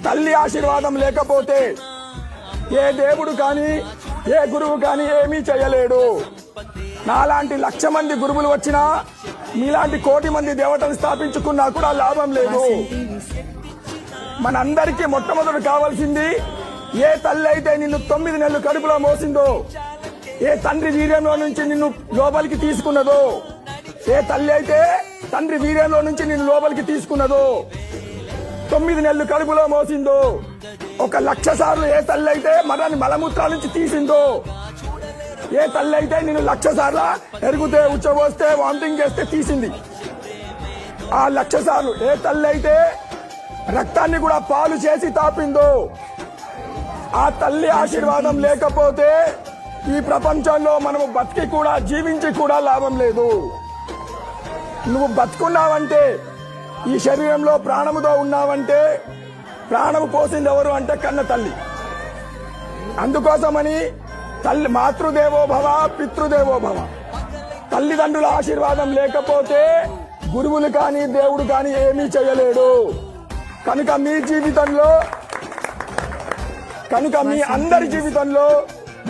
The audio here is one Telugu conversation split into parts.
తల్లి ఆశీర్వాదం లేకపోతే ఏ దేవుడు కానీ ఏ గురువు కానీ ఏమీ చేయలేడు. నాలాంటి 1,00,000 మంది గురువులు వచ్చినా మీలాంటి 1,00,00,000 మంది దేవతలు స్థాపించుకున్నా కూడా లాభం లేదు. మనందరికీ మొట్టమొదటి కావాల్సింది, ఏ తల్లి అయితే నిన్ను 9 నెలలు కడుపులో మోసిందో, ఏ తండ్రి వీర్యంలో నుంచి నిన్ను లోపలికి తీసుకున్నదో, ఏ తల్లి అయితే తండ్రి వీర్యంలో నుంచి నిన్ను లోపలికి తీసుకున్నదో, 9 నెలలు కడుపులో మోసిందో, 1,00,000 సార్లు ఏ తల్లి అయితే మరణాన్ని మలమూత్రాల నుంచి తీసిందో, ఏ తల్లి అయితే నేను 1,00,000 సార్లు ఎరుగుతే ఉచ్చబోస్తే వామిటింగ్ చేస్తే తీసింది, ఆ 1,00,000 సార్లు ఏ తల్లి అయితే రక్తాన్ని కూడా పాలు చేసి తాపిందో, ఆ తల్లి ఆశీర్వాదం లేకపోతే ఈ ప్రపంచంలో మనము బతికి కూడా జీవించి కూడా లాభం లేదు. నువ్వు బతుకున్నావంటే, ఈ శరీరంలో ప్రాణముతో ఉన్నావంటే, ప్రాణము పోసింది ఎవరు అంటే కన్న తల్లి. అందుకోసమని తల్లి మాతృదేవో భవ పితృదేవో భవ, తల్లిదండ్రుల ఆశీర్వాదం లేకపోతే గురువులు కానీ దేవుడు కానీ ఏమీ చేయలేడు. కనుక మీ అందరి జీవితంలో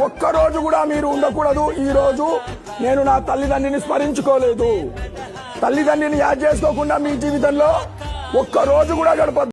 ఒక్కరోజు కూడా మీరు ఉండకూడదు, ఈ రోజు నేను నా తల్లిదండ్రిని స్మరించుకోలేదు, తల్లిదండ్రిని యాద్ చేసుకోకుండా మీ జీవితంలో ఒక్కరోజు కూడా గడపద్దు.